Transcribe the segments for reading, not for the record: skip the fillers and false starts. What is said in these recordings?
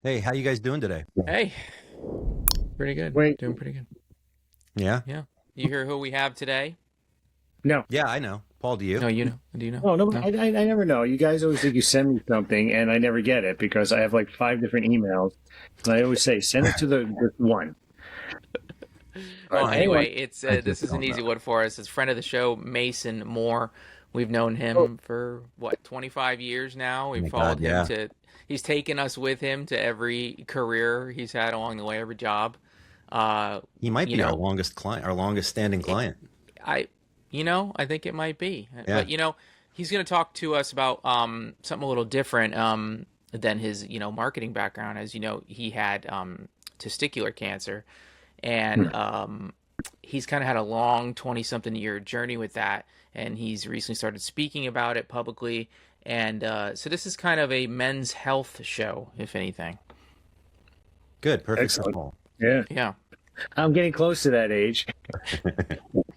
Hey, how you guys doing today? Hey, pretty good. Wait, Doing pretty good. Yeah? Yeah. You hear who we have today? no. Yeah, I know. Paul, do you? No, you know. Do you know? Oh, no, No. I never know. You guys always think you send me something and I never get it because I have like five different emails. And I always say, send it to the one. Well, But anyway, anyway, it's I this just is an don't know. easy one for us. It's friend of the show, Mason Moore. We've known oh, him for what, 25 years now. Oh We've my followed God, him yeah. to. He's taken us with him to every career he's had along the way, every job. Uh, He might you be our know, longest client, our longest standing it, client. I, I think it might be, Yeah. but he's going to talk to us about something a little different than his marketing background. As you know, he had testicular cancer, and he's kind of had a long 20 something year journey with that, and he's recently started speaking about it publicly. And so this is kind of a men's health show, if anything. Good. Perfect for excellent. Paul. Yeah. Yeah, I'm getting close to that age.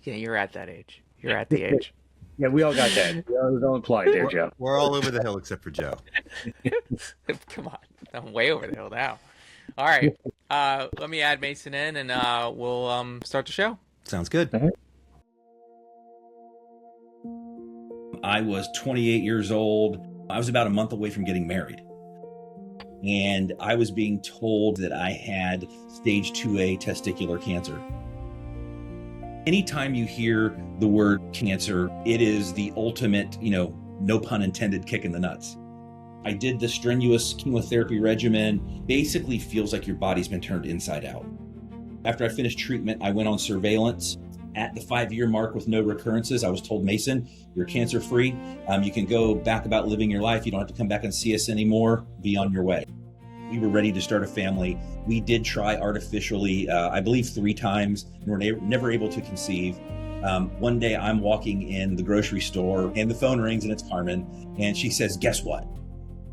yeah, you're at that age. You're at the age. Yeah, we all got that. We all applied there, We're, Joe. we're all over the hill except for Joe. Come on, I'm way over the hill now. All right, let me add Mason in, and we'll start the show. Sounds good. Uh-huh. I was 28 years old. I was about a month away from getting married. And I was being told that I had stage 2A testicular cancer. Anytime you hear the word cancer, it is the ultimate, no pun intended, kick in the nuts. I did the strenuous chemotherapy regimen. Basically feels like your body's been turned inside out. After I finished treatment, I went on surveillance. At the 5-year mark with no recurrences, I was told, Mason, you're cancer free. You can go back about living your life. You don't have to come back and see us anymore. Be on your way. We were ready to start a family. We did try artificially, I believe 3 times, and were never able to conceive. One day I'm walking in the grocery store and the phone rings and it's Carmen. And she says, guess what?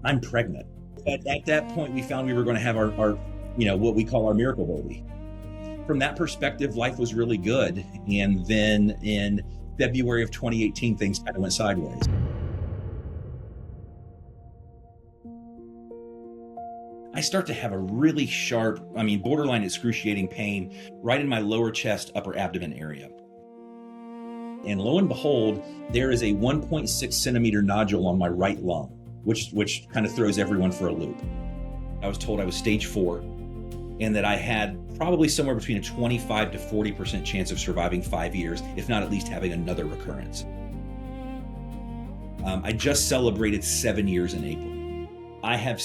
I'm pregnant. At that point, we found we were going to have our what we call our miracle baby. From that perspective, life was really good. And then in February of 2018, things kind of went sideways. I start to have a really sharp, borderline excruciating pain right in my lower chest, upper abdomen area. And lo and behold, there is a 1.6 centimeter nodule on my right lung, which kind of throws everyone for a loop. I was told I was stage 4 and that I had probably somewhere between a 25 to 40% chance of surviving 5 years, if not at least having another recurrence. I just celebrated 7 years in April. I have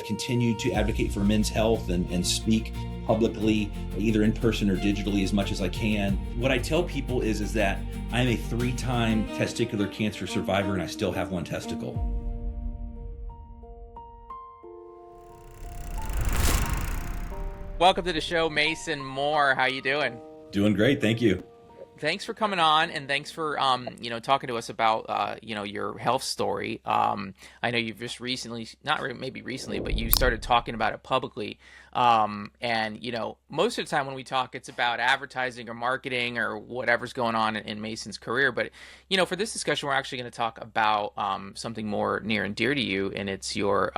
continued to advocate for men's health and speak publicly, either in person or digitally, as much as I can. What I tell people is that I'm a 3-time testicular cancer survivor and I still have 1 testicle. Welcome to the show, Mason Moore. How you doing? Doing great, thank you. Thanks for coming on, and thanks for talking to us about your health story. I know you've just recently, maybe recently, but you started talking about it publicly. And most of the time when we talk, it's about advertising or marketing or whatever's going on in Mason's career. But for this discussion, we're actually going to talk about something more near and dear to you, and it's your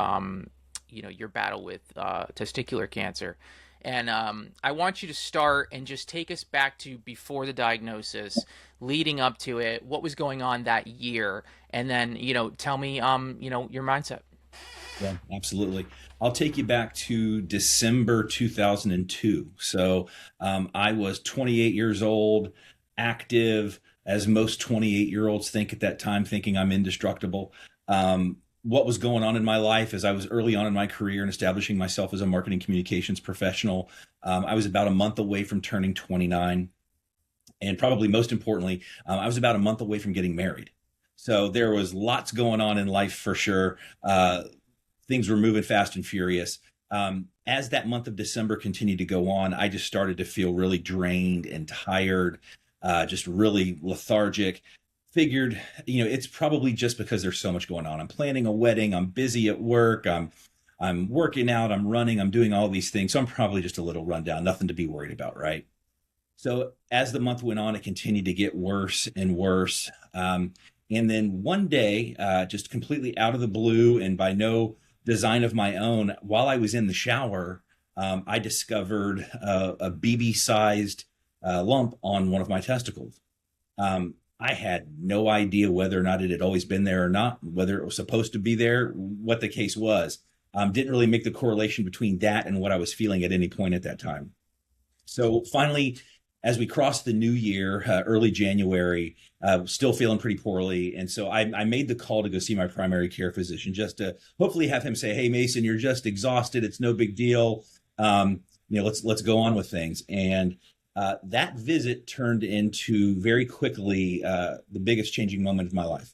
your battle with testicular cancer. And I want you to start and just take us back to before the diagnosis, leading up to it, what was going on that year, and then tell me your mindset. Yeah, absolutely. I'll take you back to December 2002. So I was 28 years old, active, as most 28-year-olds think at that time, thinking I'm indestructible. What was going on in my life as I was early on in my career and establishing myself as a marketing communications professional. I was about a month away from turning 29. And probably most importantly, I was about a month away from getting married. So there was lots going on in life for sure. Things were moving fast and furious. As that month of December continued to go on, I just started to feel really drained and tired, just really lethargic. Figured, it's probably just because there's so much going on. I'm planning a wedding. I'm busy at work. I'm working out. I'm running. I'm doing all these things. So I'm probably just a little run down. Nothing to be worried about, right? So as the month went on, it continued to get worse and worse. And then one day, just completely out of the blue and by no design of my own, while I was in the shower, I discovered a BB-sized lump on one of my testicles. I had no idea whether or not it had always been there or not, whether it was supposed to be there, what the case was. Didn't really make the correlation between that and what I was feeling at any point at that time. So finally, as we crossed the new year, early January, still feeling pretty poorly. And so I made the call to go see my primary care physician, just to hopefully have him say, hey, Mason, you're just exhausted. It's no big deal. Let's go on with things. And that visit turned into very quickly the biggest changing moment of my life.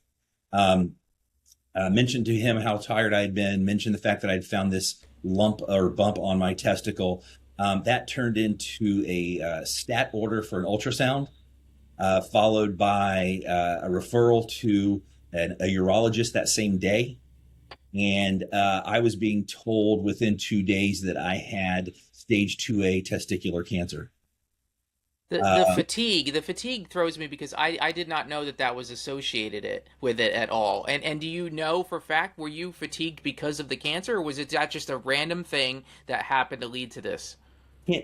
Mentioned to him how tired I had been, mentioned the fact that I'd found this lump or bump on my testicle. That turned into a stat order for an ultrasound, followed by a referral to a urologist that same day. And I was being told within 2 days that I had stage 2A testicular cancer. The fatigue throws me, because I did not know that was associated with it at all. And do you know for a fact, were you fatigued because of the cancer, or was it just a random thing that happened to lead to this?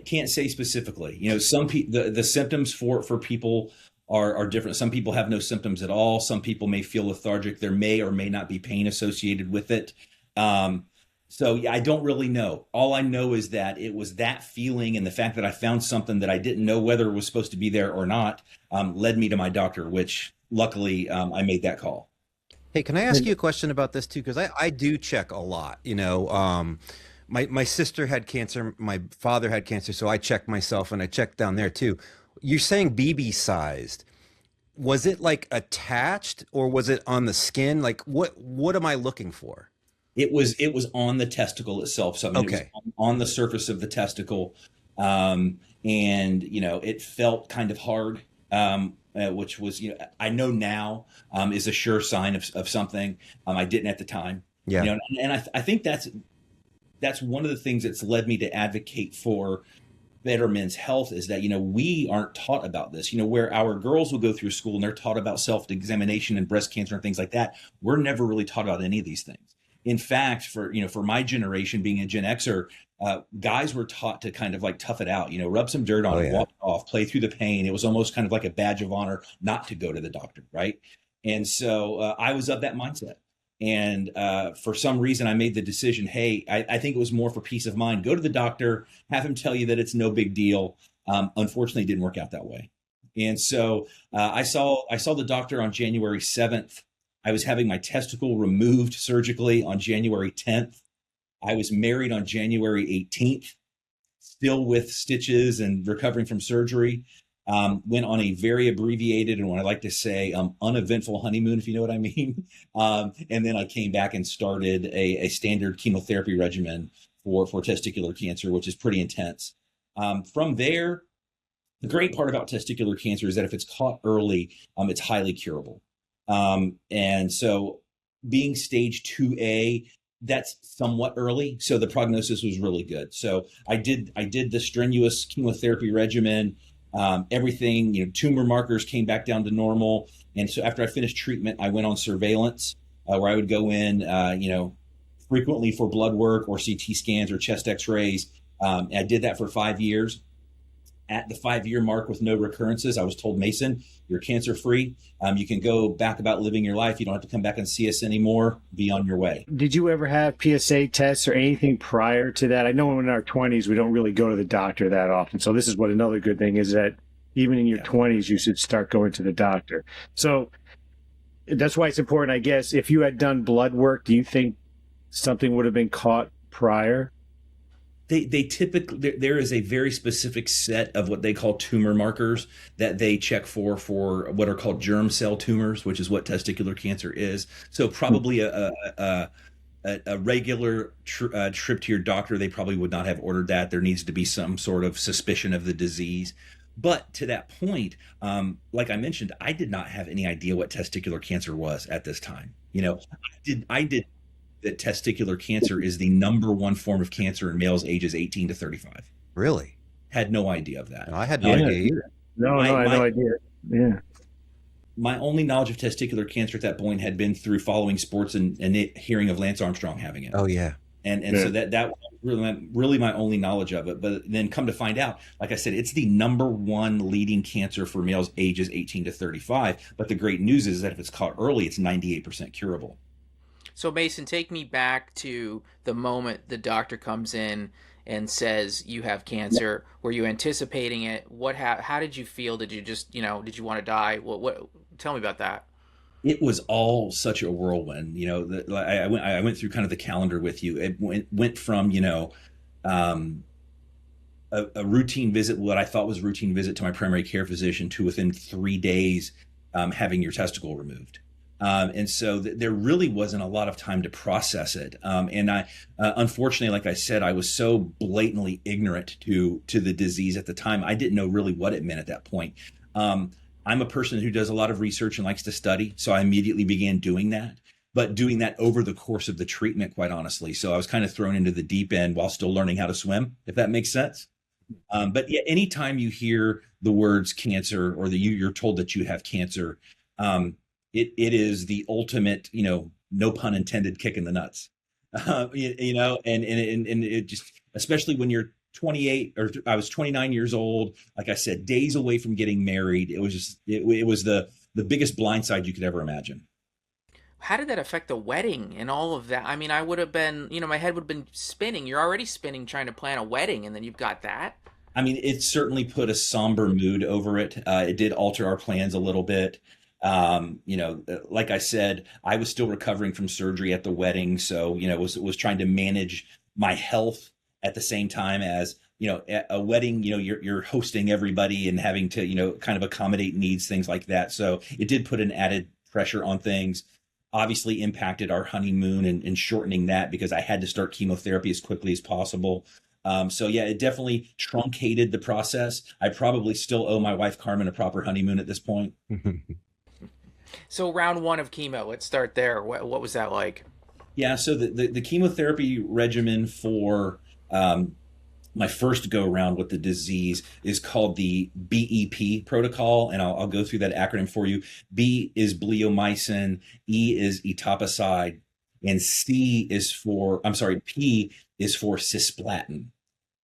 Can't say specifically. Some people, the symptoms for people are different. Some people have no symptoms at all. Some people may feel lethargic. There may or may not be pain associated with it. So yeah, I don't really know. All I know is that it was that feeling, and the fact that I found something that I didn't know whether it was supposed to be there or not, led me to my doctor, which luckily I made that call. Hey, can I ask you a question about this too? Because I do check a lot. My sister had cancer, my father had cancer, so I checked myself and I checked down there too. You're saying BB sized. Was it like attached, or was it on the skin? Like what am I looking for? It was on the testicle itself. So Okay. It was on the surface of the testicle. And it felt kind of hard, which was, I know now, is a sure sign of something. I didn't at the time. Yeah. And I think that's one of the things that's led me to advocate for better men's health, is that, we aren't taught about this, where our girls will go through school and they're taught about self-examination and breast cancer and things like that. We're never really taught about any of these things. In fact, for my generation, being a Gen Xer, guys were taught to kind of like tough it out, rub some dirt on it, walk off, play through the pain. It was almost kind of like a badge of honor not to go to the doctor, right? And so I was of that mindset. And for some reason, I made the decision, hey, I think it was more for peace of mind. Go to the doctor, have him tell you that it's no big deal. Unfortunately, it didn't work out that way. And so I saw the doctor on January 7th. I was having my testicle removed surgically on January 10th. I was married on January 18th, still with stitches and recovering from surgery. Went on a very abbreviated, and what I like to say, uneventful honeymoon, if you know what I mean. And then I came back and started a standard chemotherapy regimen for testicular cancer, which is pretty intense. From there, the great part about testicular cancer is that if it's caught early, it's highly curable. And so being stage 2A, that's somewhat early. So the prognosis was really good. So I did the strenuous chemotherapy regimen. Everything, tumor markers came back down to normal. And so after I finished treatment, I went on surveillance, where I would go in, frequently for blood work or CT scans or chest x-rays. I did that for 5 years. At the 5-year mark with no recurrences, I was told, Mason, you're cancer free. You can go back about living your life. You don't have to come back and see us anymore. Be on your way. Did you ever have PSA tests or anything prior to that? I know in our 20s, we don't really go to the doctor that often. So this is what another good thing is, that even in your 20s, you should start going to the doctor. So that's why it's important, I guess. If you had done blood work, do you think something would have been caught prior? They typically, there is a very specific set of what they call tumor markers that they check for what are called germ cell tumors, which is what testicular cancer is. So probably a regular trip to your doctor, they probably would not have ordered that. There needs to be some sort of suspicion of the disease. But to that point, like I mentioned, I did not have any idea what testicular cancer was at this time. I did that testicular cancer is the #1 form of cancer in males ages 18 to 35. Really? Had no idea of that. No, I had no idea either. No, I had no idea. Yeah. my only knowledge of testicular cancer at that point had been through following sports and hearing of Lance Armstrong having it. Oh yeah. And so that was really my only knowledge of it. But then come to find out, like I said, it's the number one leading cancer for males ages 18 to 35. But the great news is that if it's caught early, it's 98% curable. So Mason, take me back to the moment the doctor comes in and says you have cancer. Were you anticipating it? How did you feel? Did you just, did you want to die? What tell me about that. It was all such a whirlwind. I went through kind of the calendar with you. It went from, a routine visit, what I thought was a routine visit to my primary care physician, to within 3 days having your testicle removed. And so there really wasn't a lot of time to process it. And I, unfortunately, like I said, I was so blatantly ignorant to the disease at the time. I didn't know really what it meant at that point. I'm a person who does a lot of research and likes to study. So I immediately began doing that, but doing that over the course of the treatment, quite honestly. So I was kind of thrown into the deep end while still learning how to swim, if that makes sense. But yeah, anytime you hear the words cancer, or you're told that you have cancer, it is the ultimate, no pun intended, kick in the nuts. And it just, especially when you're 28, or I was 29 years old, like I said, days away from getting married. It was just, it was the biggest blindside you could ever imagine. How did that affect the wedding and all of that? I mean, I would have been, my head would have been spinning. You're already spinning trying to plan a wedding, and then you've got that. I mean, it certainly put a somber mood over it. It did alter our plans a little bit. Like I said, I was still recovering from surgery at the wedding. So, was trying to manage my health at the same time as, at a wedding, you're hosting everybody and having to, kind of accommodate needs, things like that. So it did put an added pressure on things. Obviously impacted our honeymoon and shortening that, because I had to start chemotherapy as quickly as possible. So yeah, it definitely truncated the process. I probably still owe my wife Carmen a proper honeymoon at this point. So round one of chemo, let's start there. What was that like? Yeah, so the chemotherapy regimen for my first go around with the disease is called the BEP protocol, and I'll go through that acronym for you. B is bleomycin, E is etoposide, and P is for cisplatin.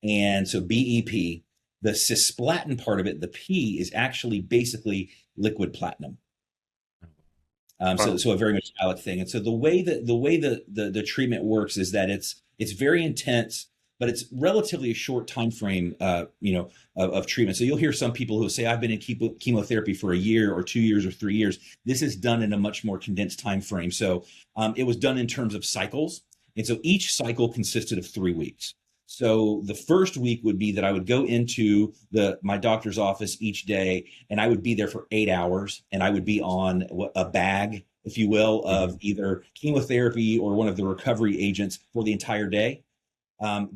And so BEP, the cisplatin part of it, the P is actually basically liquid platinum. So a very metallic thing. And so the way the treatment works is that it's very intense, but it's relatively a short time frame, of treatment. So you'll hear some people who say, I've been in chemotherapy for a year or 2 years or 3 years. This is done in a much more condensed time frame. So it was done in terms of cycles. And so each cycle consisted of 3 weeks. So the first week would be that I would go into my doctor's office each day, and I would be there for 8 hours, and I would be on a bag, if you will, of either chemotherapy or one of the recovery agents for the entire day.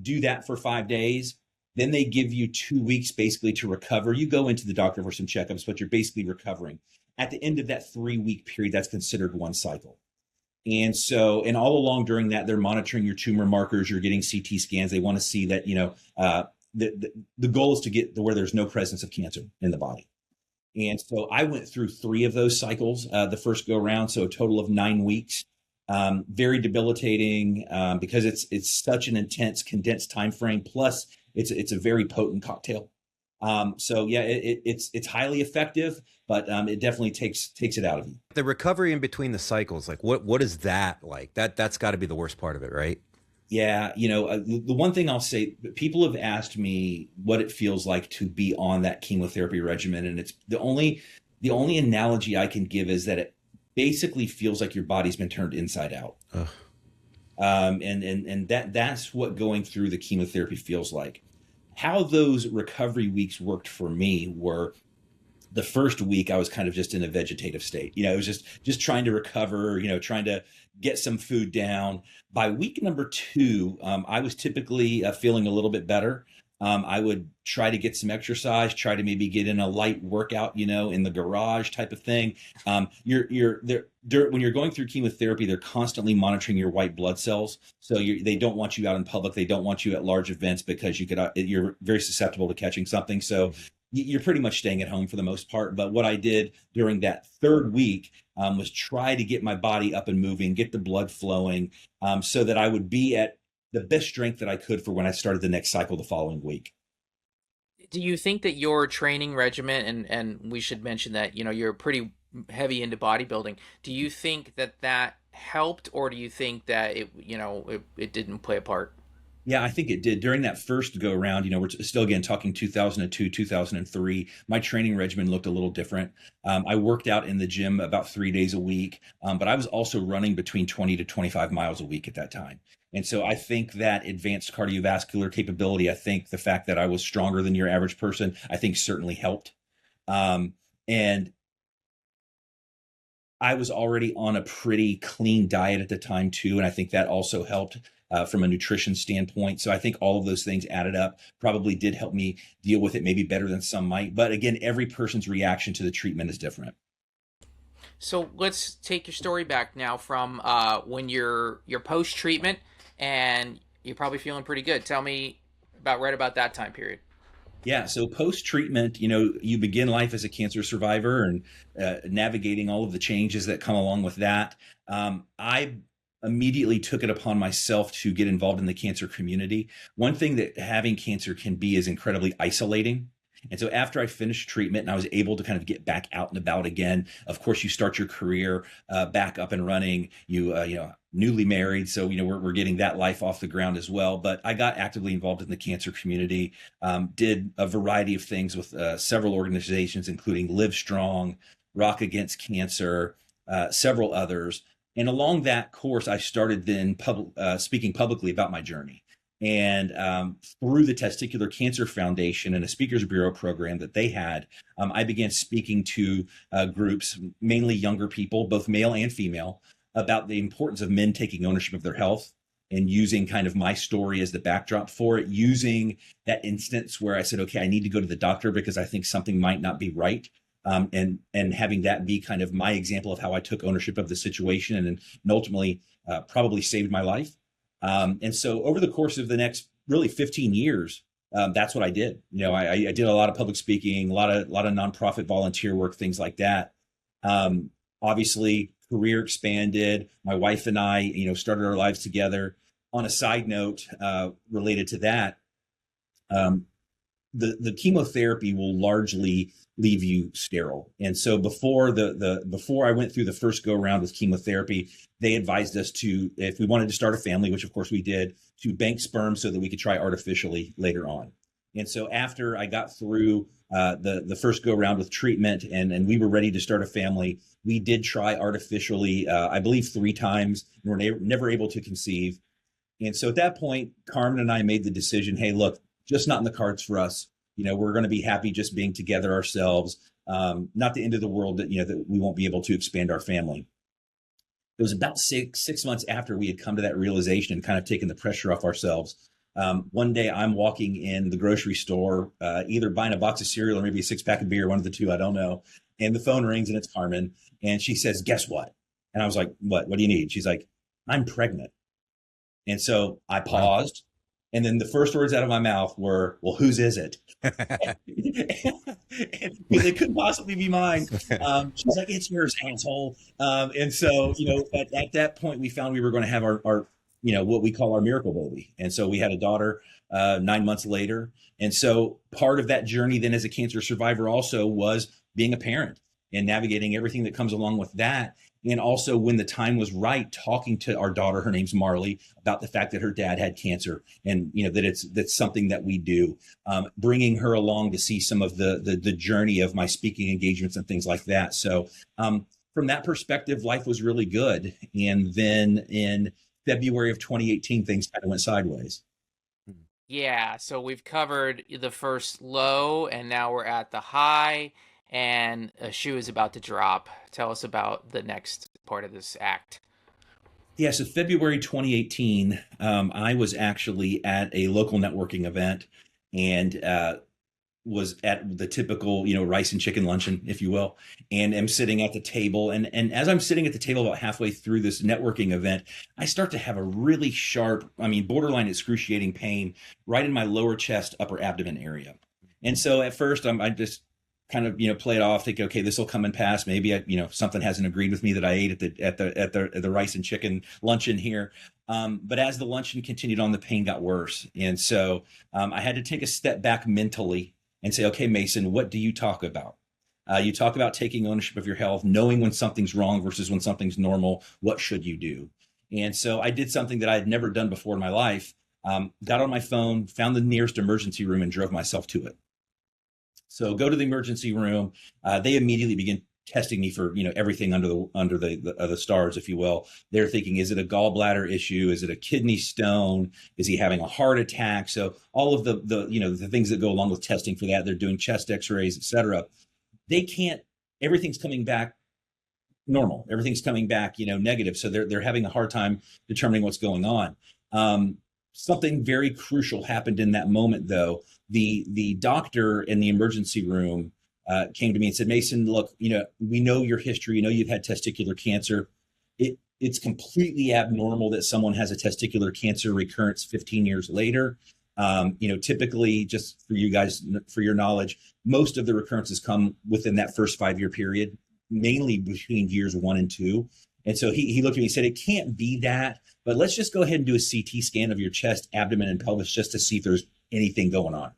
Do that for 5 days. Then they give you 2 weeks basically to recover. You go into the doctor for some checkups, but you're basically recovering. At the end of that 3-week period, that's considered one cycle. And so, and all along during that, they're monitoring your tumor markers. You're getting CT scans. They want to see that, the goal is to get to where there's no presence of cancer in the body. And so I went through 3 of those cycles, the first go around. So a total of 9 weeks, very debilitating, because it's such an intense condensed time frame. Plus it's a very potent cocktail. So yeah, it's highly effective, but it definitely takes it out of you. The recovery in between the cycles, like what is that like? That's got to be the worst part of it, right? Yeah, the one thing I'll say, people have asked me what it feels like to be on that chemotherapy regimen, and it's the only analogy I can give is that it basically feels like your body's been turned inside out. Ugh. And that's what going through the chemotherapy feels like. How those recovery weeks worked for me were, the first week I was kind of just in a vegetative state. It was just trying to recover, trying to get some food down. By week number 2, I was typically feeling a little bit better. I would try to get some exercise, try to maybe get in a light workout, in the garage type of thing. You're there when you're going through chemotherapy, they're constantly monitoring your white blood cells. So they don't want you out in public. They don't want you at large events because you're very susceptible to catching something. So you're pretty much staying at home for the most part. But what I did during that third week was try to get my body up and moving, get the blood flowing, so that I would be at the best strength that I could for when I started the next cycle the following week. Do you think that your training regimen, and we should mention that, you're pretty heavy into bodybuilding. Do you think that that helped, or do you think that it didn't play a part? Yeah, I think it did. During that first go round, we're still again talking 2002, 2003. My training regimen looked a little different. I worked out in the gym about 3 days a week, but I was also running between 20 to 25 miles a week at that time. And so I think that advanced cardiovascular capability, I think the fact that I was stronger than your average person, I think certainly helped. And I was already on a pretty clean diet at the time too, and I think that also helped from a nutrition standpoint. So I think all of those things added up probably did help me deal with it maybe better than some might. But again, every person's reaction to the treatment is different. So let's take your story back now from when you're post treatment and you're probably feeling pretty good. Tell me about that time period. Yeah, so post treatment, you begin life as a cancer survivor and navigating all of the changes that come along with that. I immediately took it upon myself to get involved in the cancer community. One thing that having cancer can be is incredibly isolating. And so after I finished treatment and I was able to kind of get back out and about again, of course, you start your career back up and running. Newly married, so we're getting that life off the ground as well. But I got actively involved in the cancer community, did a variety of things with several organizations, including Live Strong, Rock Against Cancer, several others. And along that course, I started then speaking publicly about my journey. And through the Testicular Cancer Foundation and a Speakers Bureau program that they had, I began speaking to groups, mainly younger people, both male and female, about the importance of men taking ownership of their health and using kind of my story as the backdrop for it, using that instance where I said, okay, I need to go to the doctor because I think something might not be right. And having that be kind of my example of how I took ownership of the situation and ultimately probably saved my life. And so over the course of the next really 15 years, that's what I did. I did a lot of public speaking, a lot of nonprofit volunteer work, things like that. Obviously, career expanded. My wife and I, started our lives together. On a side note, related to that, the chemotherapy will largely leave you sterile. And so before I went through the first go around with chemotherapy, they advised us to, if we wanted to start a family, which of course we did, to bank sperm so that we could try artificially later on. And so after I got through the first go around with treatment and we were ready to start a family, we did try artificially, I believe 3 times, and were never able to conceive. And so at that point, Carmen and I made the decision, hey, look, just not in the cards for us. We're going to be happy just being together ourselves. Not the end of the world that we won't be able to expand our family. It was about six months after we had come to that realization and kind of taken the pressure off ourselves. One day I'm walking in the grocery store, either buying a box of cereal or maybe a 6-pack of beer, one of the two, I don't know. And the phone rings and it's Carmen. And she says, guess what? And I was like, what do you need? She's like, I'm pregnant. And so I paused. And then the first words out of my mouth were, well, whose is it? Because it couldn't possibly be mine. She's like, it's yours, asshole. And so, at that point, we found we were going to have our what we call our miracle baby. And so we had a daughter 9 months later. And so part of that journey then as a cancer survivor also was being a parent and navigating everything that comes along with that. And also when the time was right, talking to our daughter, her name's Marley, about the fact that her dad had cancer and, that's something that we do, bringing her along to see some of the journey of my speaking engagements and things like that. So from that perspective, life was really good. And then in February of 2018, things kind of went sideways. Yeah, so we've covered the first low and now we're at the high. And a shoe is about to drop. Tell us about the next part of this act. Yeah, so February 2018, I was actually at a local networking event and was at the typical, rice and chicken luncheon, if you will, and am sitting at the table. And as I'm sitting at the table about halfway through this networking event, I start to have a really sharp, borderline excruciating pain right in my lower chest, upper abdomen area. And so at first I just kind of, play it off, think, okay, this will come and pass. Maybe something hasn't agreed with me that I ate at the rice and chicken luncheon here. But as the luncheon continued on, the pain got worse. And so I had to take a step back mentally and say, okay, Mason, what do you talk about? You talk about taking ownership of your health, knowing when something's wrong versus when something's normal. What should you do? And so I did something that I had never done before in my life. Got on my phone, found the nearest emergency room, and drove myself to it. So go to the emergency room. They immediately begin testing me for everything under the stars, if you will. They're thinking, is it a gallbladder issue? Is it a kidney stone? Is he having a heart attack? So all of the things that go along with testing for that. They're doing chest X-rays, et cetera. They can't. Everything's coming back normal. Everything's coming back negative. So they're having a hard time determining what's going on. Something very crucial happened in that moment, though. The doctor in the emergency room came to me and said, Mason, look, we know your history. You've had testicular cancer. It's completely abnormal that someone has a testicular cancer recurrence 15 years later. Typically, just for you guys, for your knowledge, most of the recurrences come within that first 5-year period, mainly between years 1 and 2. And so he looked at me and said, it can't be that, but let's just go ahead and do a CT scan of your chest, abdomen, and pelvis just to see if there's anything going on.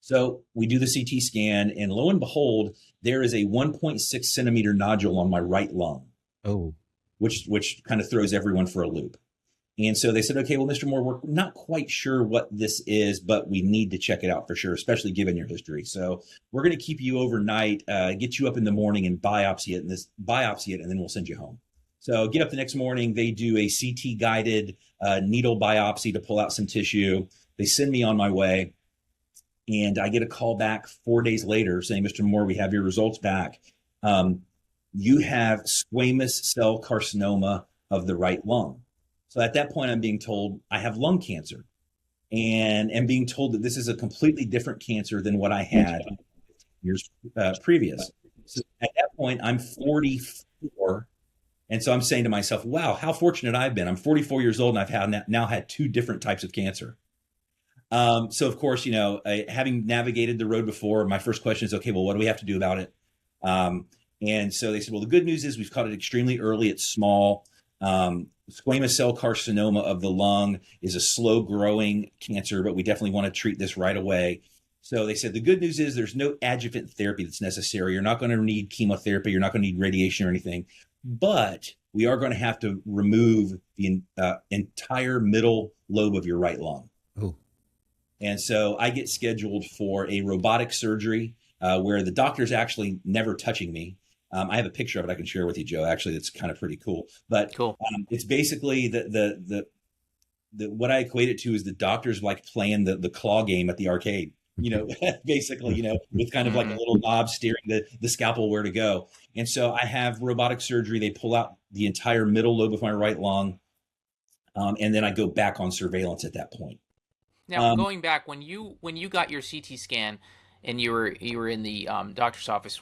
So we do the CT scan, and lo and behold, there is a 1.6 centimeter nodule on my right lung. Oh, which kind of throws everyone for a loop. And so they said, okay, well, Mr. Moore, we're not quite sure what this is, but we need to check it out for sure, especially given your history. So we're going to keep you overnight, get you up in the morning and biopsy it, and then we'll send you home. So get up the next morning. They do a CT guided needle biopsy to pull out some tissue. They send me on my way, and I get a call back 4 days later saying, Mr. Moore, we have your results back. You have squamous cell carcinoma of the right lung. So at that point, I'm being told I have lung cancer, and being told that this is a completely different cancer than what I had years previous. So at that point, I'm 44. And so I'm saying to myself, wow, how fortunate I've been. I'm 44 years old, and I've now had 2 different types of cancer. So of course, having navigated the road before, my first question is, okay, well, what do we have to do about it? And so they said, well, the good news is we've caught it extremely early. It's small. Squamous cell carcinoma of the lung is a slow growing cancer, but we definitely want to treat this right away. So they said, the good news is there's no adjuvant therapy that's necessary. You're not going to need chemotherapy. You're not going to need radiation or anything, but we are going to have to remove the entire middle lobe of your right lung. Oh. And so I get scheduled for a robotic surgery where the doctor's actually never touching me. I have a picture of it I can share with you, Joe. Actually, that's kind of pretty cool. But Cool. It's basically the what I equate it to is the doctor's like playing the claw game at the arcade. Basically, with kind of like a little knob steering the scalpel where to go. And so I have robotic surgery. They pull out the entire middle lobe of my right lung, and then I go back on surveillance at that point. Now, going back, when you got your CT scan and you were in the doctor's office,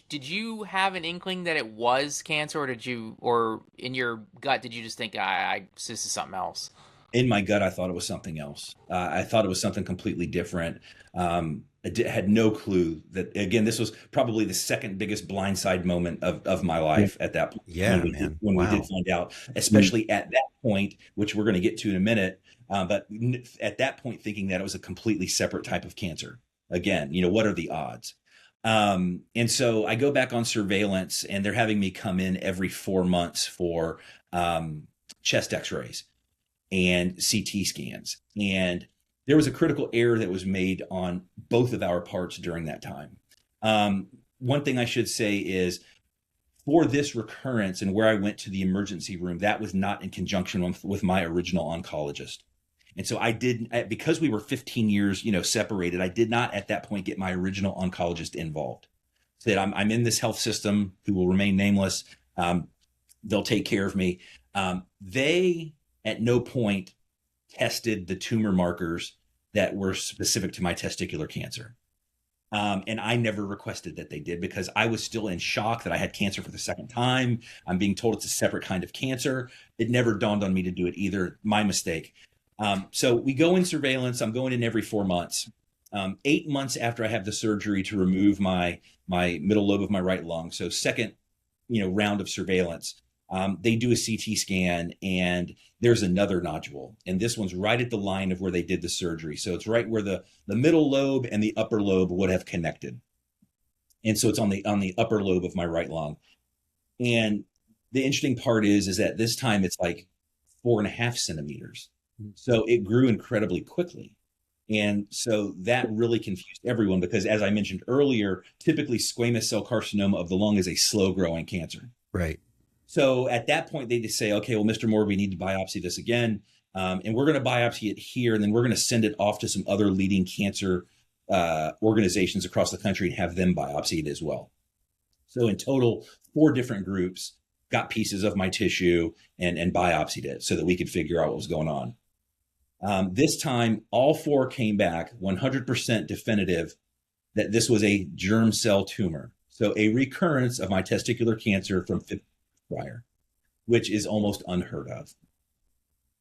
did you have an inkling that it was cancer, or in your gut did you just think, this is something else? In my gut, I thought it was something else. I thought it was something completely different. I had no clue that, again, this was probably the second biggest blindside moment of my life at that point. Yeah, when we did find out, especially at that point, which we're going to get to in a minute. But at that point, thinking that it was a completely separate type of cancer. Again, what are the odds? And so I go back on surveillance, and they're having me come in every 4 months for chest X-rays and CT scans. And there was a critical error that was made on both of our parts during that time. One thing I should say is, for this recurrence and where I went to the emergency room, that was not in conjunction with my original oncologist. And so I didn't, because we were 15 years, separated, I did not at that point get my original oncologist involved. Said, I'm in this health system who will remain nameless. They'll take care of me. They at no point tested the tumor markers that were specific to my testicular cancer. And I never requested that they did, because I was still in shock that I had cancer for the second time. I'm being told it's a separate kind of cancer. It never dawned on me to do it either. My mistake. So we go in surveillance. I'm going in every 4 months. 8 months after I have the surgery to remove my middle lobe of my right lung, so second, round of surveillance, they do a CT scan and there's another nodule. And this one's right at the line of where they did the surgery. So it's right where the middle lobe and the upper lobe would have connected. And so it's on the upper lobe of my right lung. And the interesting part is that this time it's like 4.5 centimeters. So it grew incredibly quickly. And so that really confused everyone because, as I mentioned earlier, typically squamous cell carcinoma of the lung is a slow growing cancer. Right. So at that point, they just say, okay, well, Mr. Moore, we need to biopsy this again. And we're going to biopsy it here. And then we're going to send it off to some other leading cancer organizations across the country and have them biopsy it as well. So in total, 4 different groups got pieces of my tissue and biopsied it so that we could figure out what was going on. This time, all 4 came back 100% definitive that this was a germ cell tumor. So a recurrence of my testicular cancer from 50 prior, which is almost unheard of.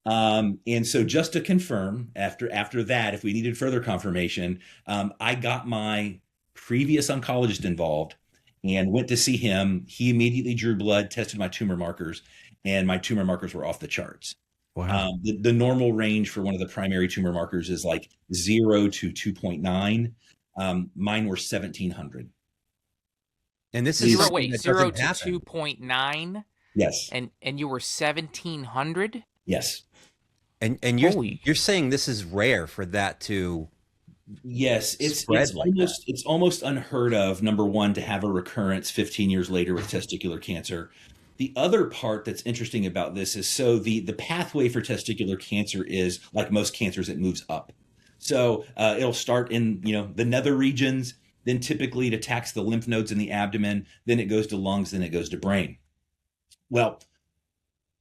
And so just to confirm, after that, if we needed further confirmation, I got my previous oncologist involved and went to see him. He immediately drew blood, tested my tumor markers, and my tumor markers were off the charts. Wow. The normal range for one of the primary tumor markers is like 0 to 2.9. Mine were 1,700. And this is wait, 0 to 2.9? Yes. And you were 1,700? Yes. And you're saying this is rare for that to Yes, it's almost unheard of, number one, to have a recurrence 15 years later with testicular cancer. The other part that's interesting about this is so the pathway for testicular cancer is, like most cancers, it moves up. So it'll start in the nether regions, then typically it attacks the lymph nodes in the abdomen, then it goes to lungs, then it goes to brain. Well,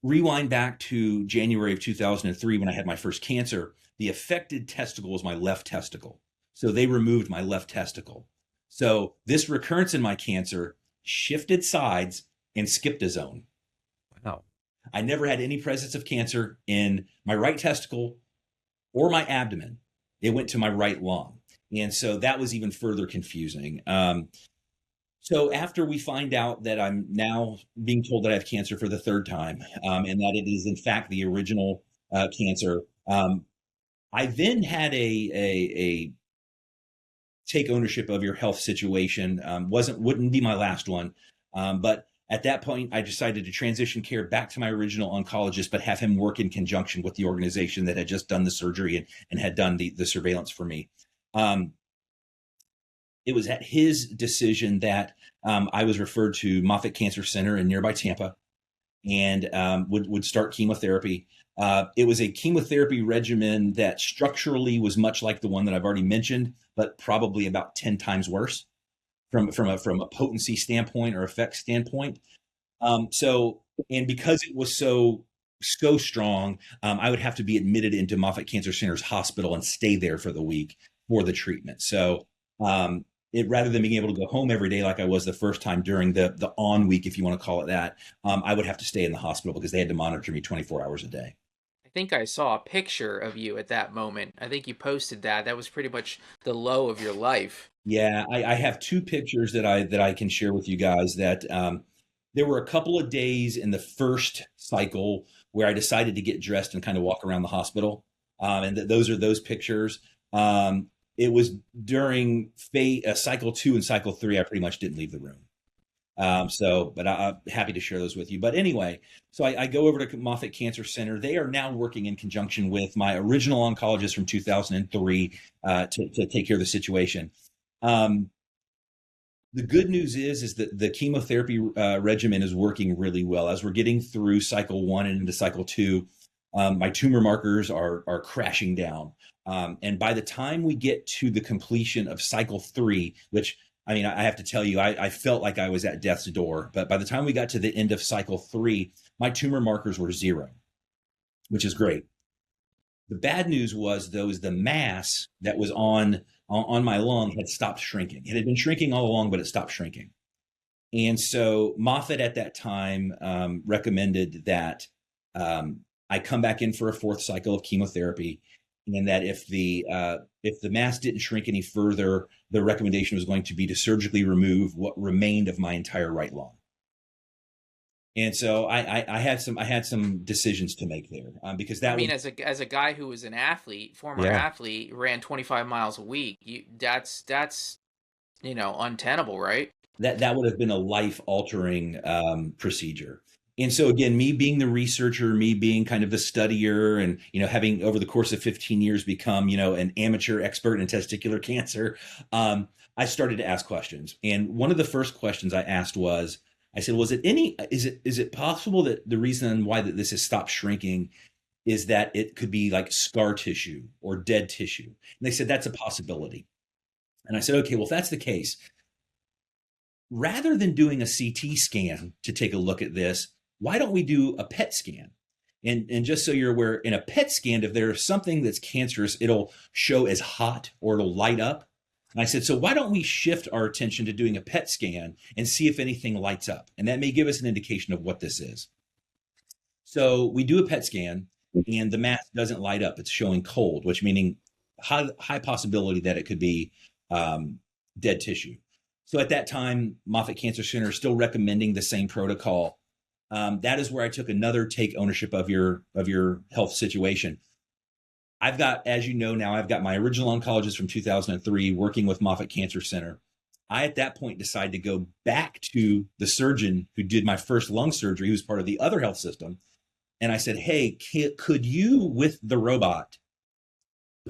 rewind back to January of 2003 when I had my first cancer. The affected testicle was my left testicle. So they removed my left testicle. So this recurrence in my cancer shifted sides and skipped a zone. Wow. I never had any presence of cancer in my right testicle or my abdomen. It went to my right lung. And so that was even further confusing. So after we find out that I'm now being told that I have cancer for the 3rd time, and that it is in fact the original cancer, I then had a take ownership of your health situation. Wouldn't be my last one, but at that point, I decided to transition care back to my original oncologist, but have him work in conjunction with the organization that had just done the surgery and had done the surveillance for me. It was at his decision that I was referred to Moffitt Cancer Center in nearby Tampa and would start chemotherapy. It was a chemotherapy regimen that structurally was much like the one that I've already mentioned, but probably about 10 times worse from a potency standpoint or effect standpoint. And because it was so strong, I would have to be admitted into Moffitt Cancer Center's hospital and stay there for the week for the treatment. So rather than being able to go home every day like I was the first time during the on week, if you want to call it that, I would have to stay in the hospital because they had to monitor me 24 hours a day. I think I saw a picture of you at that moment. I think you posted that. That was pretty much the low of your life. Yeah, I have 2 pictures that I can share with you guys. That there were a couple of days in the first cycle where I decided to get dressed and kind of walk around the hospital, and those are those pictures. It was during cycle 2 and cycle 3. I pretty much didn't leave the room. But I'm happy to share those with you. But anyway, so I go over to Moffitt Cancer Center. They are now working in conjunction with my original oncologist from 2003 to take care of the situation. The good news is that the chemotherapy regimen is working really well. As we're getting through cycle 1 and into cycle 2, my tumor markers are crashing down. And by the time we get to the completion of cycle 3, which I have to tell you, I felt like I was at death's door. But by the time we got to the end of cycle 3, my tumor markers were 0, which is great. The bad news was, though, is the mass that was on my lung had stopped shrinking. It had been shrinking all along, but it stopped shrinking. And so Moffitt at that time recommended that I come back in for a 4th cycle of chemotherapy. and that if the mass didn't shrink any further, the recommendation was going to be to surgically remove what remained of my entire right lung. And so I had some decisions to make there, because that as a guy who was an athlete, former athlete, ran 25 miles a week, that's untenable, right? That would have been a life altering procedure. And so again, me being the researcher, me being kind of the studier, and having over the course of 15 years become an amateur expert in testicular cancer, I started to ask questions. And one of the first questions I asked was, I said, is it possible that the reason why that this has stopped shrinking is that it could be like scar tissue or dead tissue? And they said that's a possibility. And I said, okay, well, if that's the case, rather than doing a CT scan to take a look at this, why don't we do a PET scan? And just so you're aware, in a PET scan, if there's something that's cancerous, it'll show as hot or it'll light up. And I said, so why don't we shift our attention to doing a PET scan and see if anything lights up? And that may give us an indication of what this is. So we do a PET scan, and the mass doesn't light up. It's showing cold, which meaning high possibility that it could be dead tissue. So at that time, Moffitt Cancer Center is still recommending the same protocol. That is where I took another take ownership of your health situation. I've got, as you know now, I've got my original oncologist from 2003 working with Moffitt Cancer Center. I, at that point, decided to go back to the surgeon who did my first lung surgery, who's part of the other health system. And I said, hey, could you, with the robot,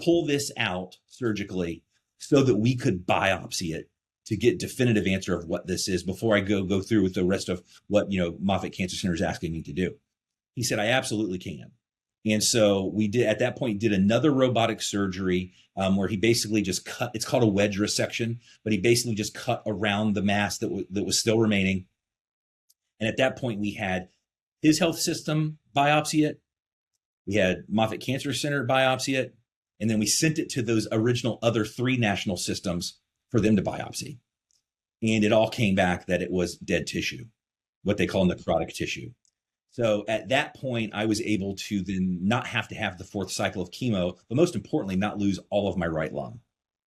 pull this out surgically so that we could biopsy it to get definitive answer of what this is before I go through with the rest of what Moffitt Cancer Center is asking me to do? He said, I absolutely can. And so we did another robotic surgery where he basically just cut. It's called a wedge resection, but he basically just cut around the mass that was still remaining. And at that point, we had his health system biopsy it. We had Moffitt Cancer Center biopsy it. And then we sent it to those original other 3 national systems for them to biopsy. And it all came back that it was dead tissue, what they call necrotic tissue. So at that point, I was able to then not have to have the 4th cycle of chemo, but most importantly, not lose all of my right lung.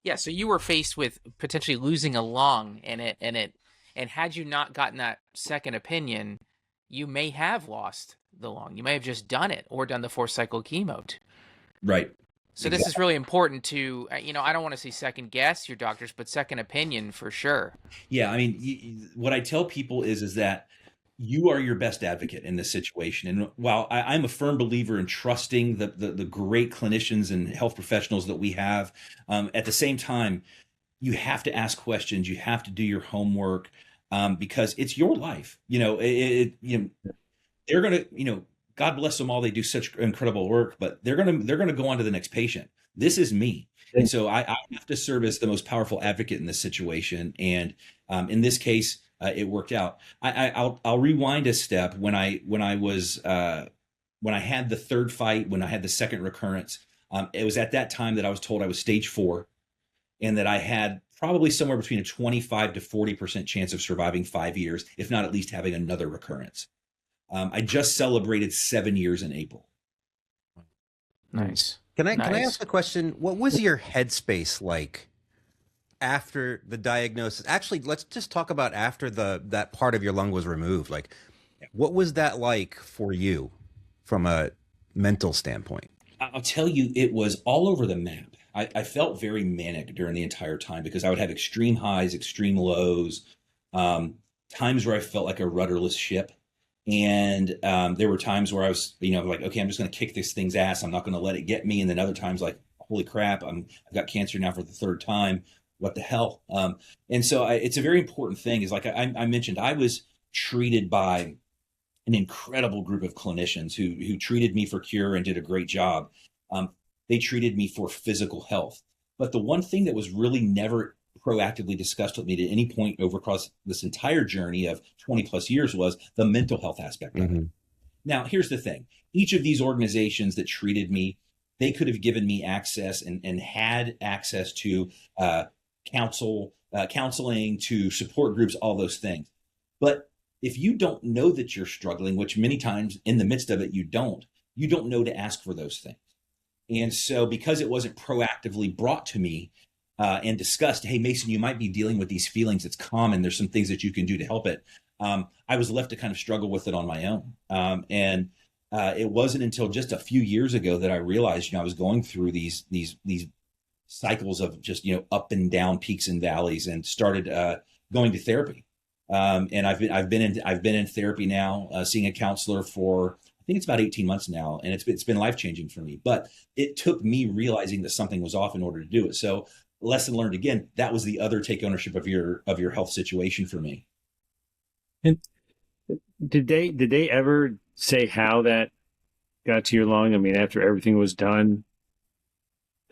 Yeah, so you were faced with potentially losing a lung, and had you not gotten that second opinion, you may have lost the lung. You may have just done it or done the 4th cycle of chemo. Right. So this is really important to, I don't want to say second guess your doctors, but second opinion for sure. Yeah, what I tell people is that you are your best advocate in this situation. And while I'm a firm believer in trusting the great clinicians and health professionals that we have, at the same time, you have to ask questions. You have to do your homework because it's your life. They're going to, God bless them all. They do such incredible work, but they're going to go on to the next patient. This is me. And so I have to serve as the most powerful advocate in this situation. And in this case, it worked out. I'll rewind a step. When I had the third fight, when I had the second recurrence, it was at that time that I was told I was stage 4, and that I had probably somewhere between a 25 to 40% chance of surviving 5 years, if not at least having another recurrence. I just celebrated 7 years in April. Nice. Can I ask a question? What was your headspace like after the diagnosis? Actually, let's just talk about after that part of your lung was removed. Like, what was that like for you from a mental standpoint? I'll tell you, it was all over the map. I felt very manic during the entire time because I would have extreme highs, extreme lows, times where I felt like a rudderless ship. And there were times where I was, like, okay, I'm just going to kick this thing's ass. I'm not going to let it get me. And then other times like, holy crap, I've got cancer now for the 3rd time. What the hell? And so it's a very important thing is, like I mentioned, I was treated by an incredible group of clinicians who treated me for cure and did a great job. They treated me for physical health. But the one thing that was really never proactively discussed with me at any point over across this entire journey of 20 plus years was the mental health aspect of it. Now, here's the thing. Each of these organizations that treated me, they could have given me access and had access to counseling, to support groups, all those things. But if you don't know that you're struggling, which many times in the midst of it, you don't know to ask for those things. And so because it wasn't proactively brought to me and discussed, hey, Mason, you might be dealing with these feelings. It's common. There's some things that you can do to help it. I was left to kind of struggle with it on my own. And it wasn't until just a few years ago that I realized, I was going through these cycles of just, up and down, peaks and valleys, and started going to therapy. And I've been in therapy now, seeing a counselor for, I think it's about 18 months now, and it's been life changing for me. But it took me realizing that something was off in order to do it. So lesson learned again. That was the other take ownership of your health situation for me. And did they ever say how that got to your lung? I mean, after everything was done,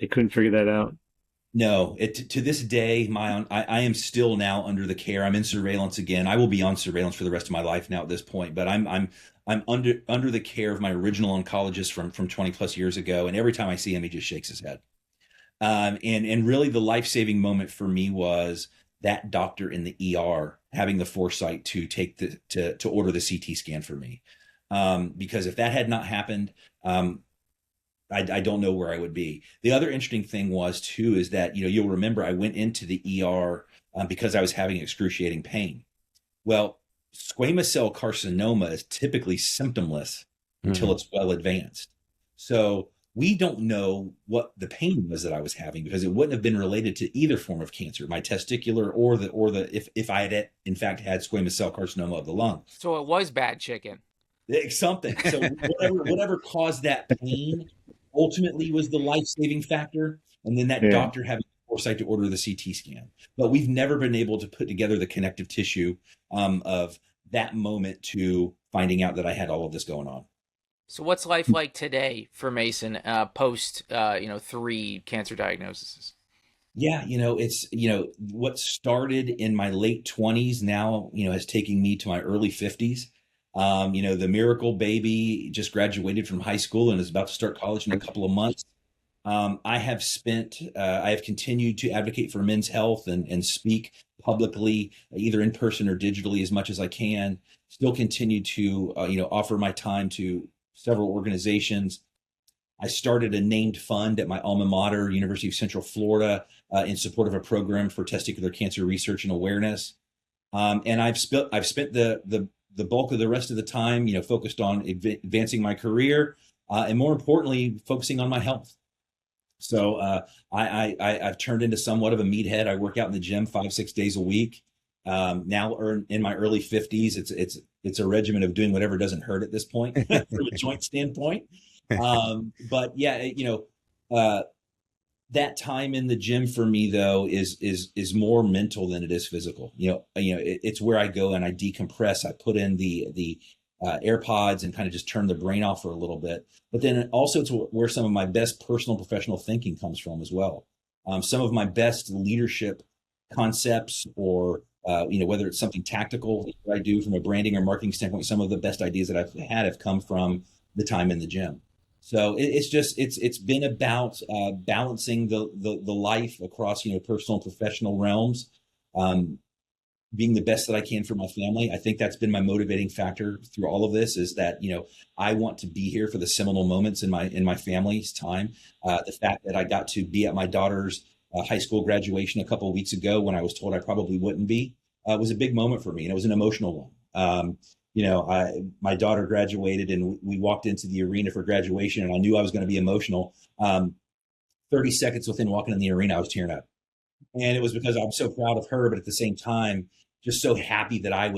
they couldn't figure that out. No, to this day, I am still now under the care. I'm in surveillance again. I will be on surveillance for the rest of my life now at this point. But I'm under the care of my original oncologist from 20 plus years ago. And every time I see him, he just shakes his head. And really, the life saving moment for me was that doctor in the ER having the foresight to to order the CT scan for me. Because if that had not happened, I don't know where I would be. The other interesting thing was too, is that, you'll remember I went into the ER because I was having excruciating pain. Well, squamous cell carcinoma is typically symptomless until it's well advanced. So we don't know what the pain was that I was having, because it wouldn't have been related to either form of cancer, my testicular or if I had in fact had squamous cell carcinoma of the lung. So it was bad chicken. Something. So whatever caused that pain ultimately was the life-saving factor. And then that doctor having the foresight to order the CT scan. But we've never been able to put together the connective tissue of that moment to finding out that I had all of this going on. So what's life like today for Mason post 3 cancer diagnoses? Yeah, it's, what started in my late 20s now, has taken me to my early 50s. The miracle baby just graduated from high school and is about to start college in a couple of months. I have continued to advocate for men's health and speak publicly, either in person or digitally, as much as I can. Still continue to, offer my time to several organizations. I started a named fund at my alma mater, University of Central Florida, in support of a program for testicular cancer research and awareness. And I've spent the bulk of the rest of the time, focused on advancing my career, and more importantly, focusing on my health. So I've turned into somewhat of a meathead. I work out in the gym 5-6 days a week. Now in my early 50s, it's a regimen of doing whatever doesn't hurt at this point from a joint standpoint. But yeah, that time in the gym for me though is more mental than it is physical. It's where I go and I decompress. I put in the AirPods and kind of just turn the brain off for a little bit. But then also it's where some of my best personal professional thinking comes from as well. Some of my best leadership concepts, or whether it's something tactical that I do from a branding or marketing standpoint, some of the best ideas that I've had have come from the time in the gym. So it's been about balancing the life across personal and professional realms, being the best that I can for my family. I think that's been my motivating factor through all of this, is that I want to be here for the seminal moments in my family's time. The fact that I got to be at my daughter's high school graduation a couple of weeks ago, when I was told I probably wouldn't be, was a big moment for me, and it was an emotional one. My daughter graduated and we walked into the arena for graduation, and I knew I was going to be emotional. 30 seconds within walking in the arena, I was tearing up. And it was because I'm so proud of her, but at the same time, just so happy that I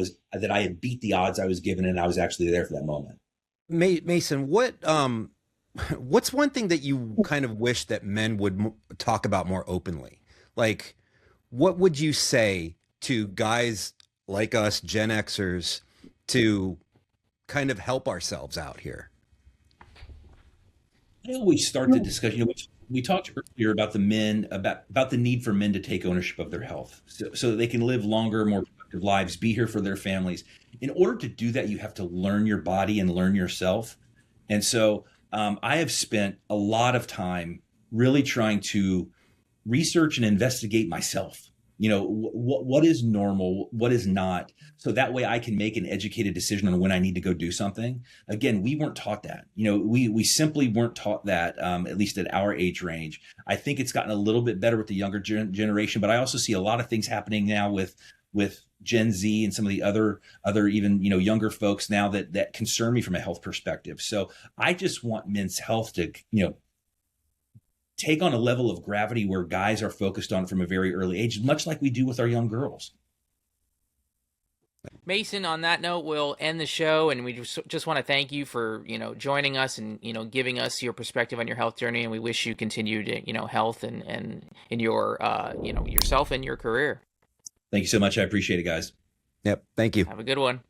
had beat the odds I was given, and I was actually there for that moment. Mason, what's one thing that you kind of wish that men would talk about more openly? Like, what would you say to guys like us, Gen Xers, to kind of help ourselves out here? I always start the discussion. We talked earlier about about the need for men to take ownership of their health, so that they can live longer, more productive lives, be here for their families. In order to do that, you have to learn your body and learn yourself. And so I have spent a lot of time really trying to research and investigate myself. what is normal, what is not, so that way I can make an educated decision on when I need to go do something. Again, we weren't taught that. We simply weren't taught that, at least at our age range. I think it's gotten a little bit better with the younger generation, but I also see a lot of things happening now with Gen Z and some of the other even younger folks now that concern me from a health perspective. So I just want men's health to take on a level of gravity where guys are focused on it from a very early age, much like we do with our young girls. Mason, on that note, we'll end the show, and we just want to thank you for joining us and giving us your perspective on your health journey, and we wish you continued health and in your yourself and your career. Thank you so much. I appreciate it, guys. Yep. Thank you. Have a good one.